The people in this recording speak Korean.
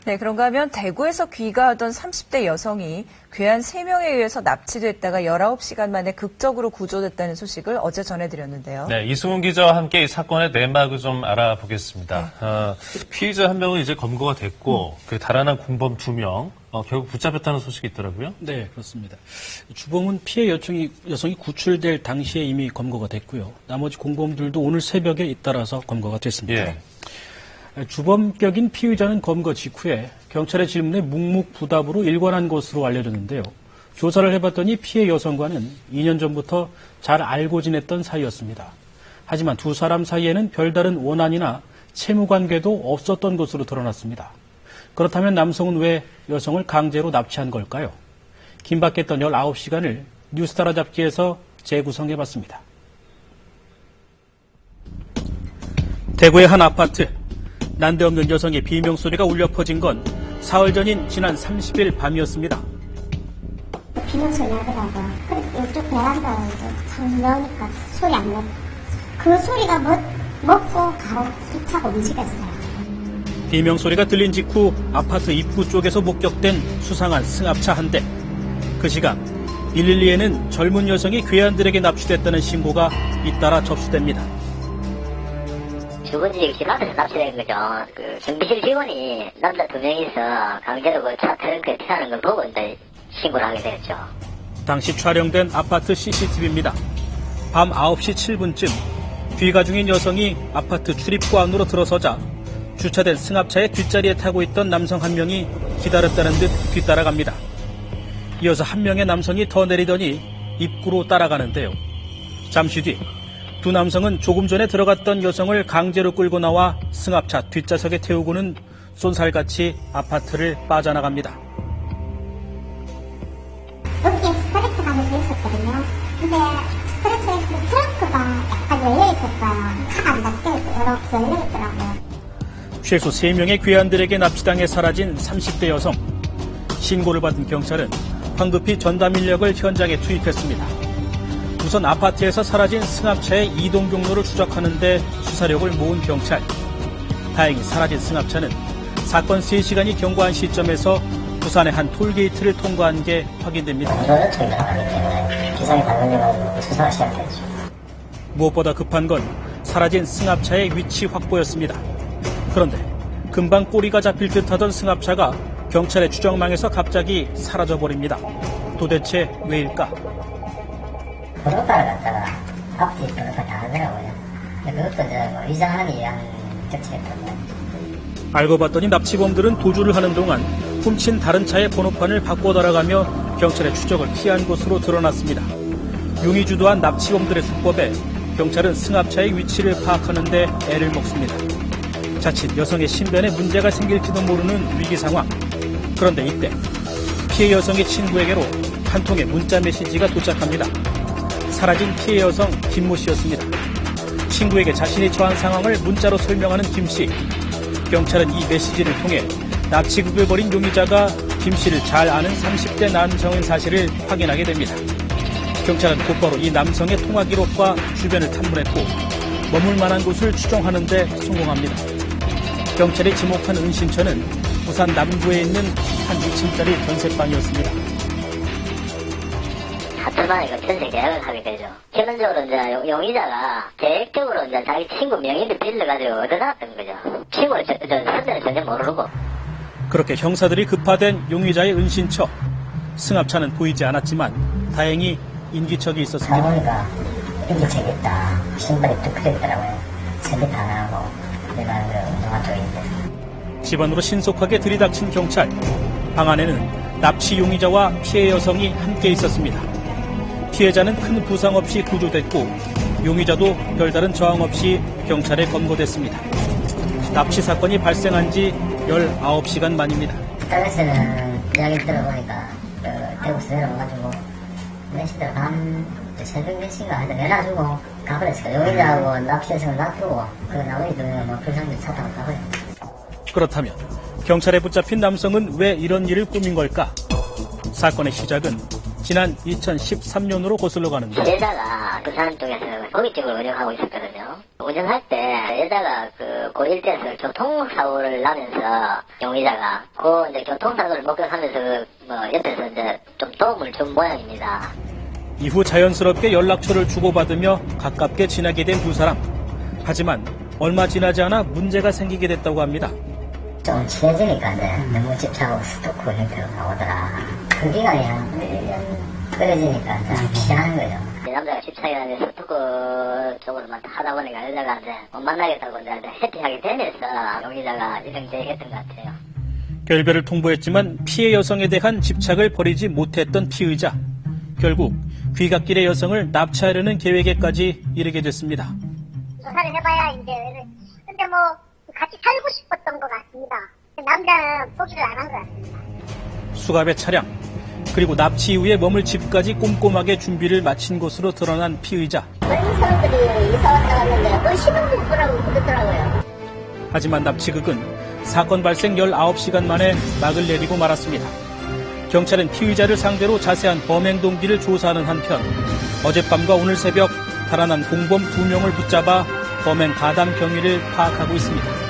네, 그런가 하면 대구에서 귀가하던 30대 여성이 괴한 3명에 의해서 납치됐다가 19시간 만에 극적으로 구조됐다는 소식을 어제 전해드렸는데요. 네, 이승훈 기자와 함께 이 사건의 내막을 좀 알아보겠습니다. 피의자 1명은 이제 검거가 됐고 그 달아난 공범 2명 결국 붙잡혔다는 소식이 있더라고요. 네, 그렇습니다. 주범은 피해 여성이 구출될 당시에 이미 검거가 됐고요. 나머지 공범들도 오늘 새벽에 잇따라서 검거가 됐습니다. 예. 주범격인 피의자는 검거 직후에 경찰의 질문에 묵묵부답으로 일관한 것으로 알려졌는데요. 조사를 해봤더니 피해 여성과는 2년 전부터 잘 알고 지냈던 사이였습니다. 하지만 두 사람 사이에는 별다른 원한이나 채무관계도 없었던 것으로 드러났습니다. 그렇다면 남성은 왜 여성을 강제로 납치한 걸까요? 긴박했던 19시간을 뉴스타라 잡기에서 재구성해봤습니다. 대구의 한 아파트. 난데없는 여성의 비명소리가 울려 퍼진 건 사흘 전인 지난 30일 밤이었습니다. 비명소리 나더라고. 그래서 이쪽 베란다에 참 넣으니까 소리 안 나. 그 소리가 먹고 바로 hit하고 움직였어요. 비명소리가 들린 직후 아파트 입구 쪽에서 목격된 수상한 승합차 한 대. 그 시간 112에는 젊은 여성이 괴한들에게 납치됐다는 신고가 잇따라 접수됩니다. 주거지 집 앞에서 납치된 거죠. 그 경비실 직원이 남자 2명이서 강제로 그 차 트렁크에 피하는 걸 보고 이제 신고를 하게 되었죠. 당시 촬영된 아파트 CCTV입니다. 밤 9시 7분쯤 귀가 중인 여성이 아파트 출입구 안으로 들어서자 주차된 승합차의 뒷자리에 타고 있던 남성 한 명이 기다렸다는 듯 뒤따라갑니다. 이어서 한 명의 남성이 더 내리더니 입구로 따라가는데요. 잠시 뒤 두 남성은 조금 전에 들어갔던 여성을 강제로 끌고 나와 승합차 뒷좌석에 태우고는 쏜살같이 아파트를 빠져나갑니다. 여기에 스트레스 가면서 있었거든요. 근데 스트레스에서 트렁크가 약간 열려있었어요. 차가 안 닫혀있고 이렇게 열려있더라고요. 최소 3명의 괴한들에게 납치당해 사라진 30대 여성. 신고를 받은 경찰은 황급히 전담 인력을 현장에 투입했습니다. 우선 아파트에서 사라진 승합차의 이동 경로를 추적하는 데 수사력을 모은 경찰. 다행히 사라진 승합차는 사건 3시간이 경과한 시점에서 부산의 한 톨게이트를 통과한 게 확인됩니다. 무엇보다 급한 건 사라진 승합차의 위치 확보였습니다. 그런데 금방 꼬리가 잡힐 듯하던 승합차가 경찰의 추정망에서 갑자기 사라져버립니다. 도대체 왜일까? 번호판을 갖다가 앞뒤 번호판 다 하더라고요. 그것도 뭐 위장하기 위한 조치였거든요. 알고 봤더니 납치범들은 도주를 하는 동안 훔친 다른 차의 번호판을 바꿔 달아가며 경찰의 추적을 피한 것으로 드러났습니다. 용의 주도한 납치범들의 수법에 경찰은 승합차의 위치를 파악하는 데 애를 먹습니다. 자칫 여성의 신변에 문제가 생길지도 모르는 위기 상황. 그런데 이때 피해 여성의 친구에게로 한 통의 문자 메시지가 도착합니다. 사라진 피해 여성 김모 씨였습니다. 친구에게 자신이 처한 상황을 문자로 설명하는 김 씨. 경찰은 이 메시지를 통해 납치극을 벌인 용의자가 김 씨를 잘 아는 30대 남성인 사실을 확인하게 됩니다. 경찰은 곧바로 이 남성의 통화 기록과 주변을 탐문했고 머물 만한 곳을 추정하는 데 성공합니다. 경찰이 지목한 은신처는 부산 남구에 있는 한 2층짜리 전셋방이었습니다. 하루만에 그 전세 계약을 하게 되죠. 결론적으로 이제 용의자가 계획적으로 이제 자기 친구 명의를 빌려가지고 얻어놨던 거죠. 친구를 상대는 전혀 모르고. 그렇게 형사들이 급파된 용의자의 은신처. 승합차는 보이지 않았지만 다행히 인기척이 있었습니다. 상호이가 인기척이 있다. 신발이 뚝 그랬더라고요. 세뱃 하나 하고 내가 운동화 쪽인데. 집안으로 신속하게 들이닥친 경찰. 방 안에는 납치 용의자와 피해 여성이 함께 있었습니다. 피해자는 큰 부상 없이 구조됐고 용의자도 별다른 저항 없이 경찰에 검거됐습니다. 납치 사건이 발생한 지 19시간 만입니다. 딸에서는 이야기 들어보니까 대구에서 내려와가지고 몇 시들 새벽 몇 시인가 하여튼 내놔주고 가버렸어요. 용의자하고 납치해서 놔두고 그 나머지도 뭐 불상들 차 타고 가버렸어요. 그렇다면 경찰에 붙잡힌 남성은 왜 이런 일을 꾸민 걸까? 사건의 시작은 지난 2013년으로 거슬러 가는데 여자가 그 사람 쪽에서 고깃집을 운영하고 있었거든요. 운영할 때 여자가 그 고1때에서 교통사고를 나면서 용의자가 그 이제 교통사고를 목격하면서 옆에서 이제 좀 도움을 준 모양입니다. 이후 자연스럽게 연락처를 주고받으며 가깝게 지내게 된 두 사람. 하지만 얼마 지나지 않아 문제가 생기게 됐다고 합니다. 좀 친해지니까 너무 집착하고 스토커 형태로 나오더라. 그 기간이 한 1년 끌어지니까 피하는 거죠. 남자가 집착이라는 스토커 쪽으로만 하다 보니까 여자가 이제 못 만나겠다고 이제 해피하게 되면서 용의자가 이정제했던 것 같아요. 결별을 통보했지만 피해 여성에 대한 집착을 버리지 못했던 피의자. 결국 귀갓길의 여성을 납치하려는 계획에까지 이르게 됐습니다. 조사를 해봐야 이제 근데 뭐 같이 살고 싶었던 것 같습니다. 남자는 포기를 안 한 것 같습니다. 수갑의 차량, 그리고 납치 이후에 머물 집까지 꼼꼼하게 준비를 마친 것으로 드러난 피의자. 많은 사람들이 이사 왔다 갔는데 신혼부부 거라고 그러더라고요. 하지만 납치극은 사건 발생 19시간 만에 막을 내리고 말았습니다. 경찰은 피의자를 상대로 자세한 범행 동기를 조사하는 한편 어젯밤과 오늘 새벽 달아난 공범 2명을 붙잡아 범행 가담 경위를 파악하고 있습니다.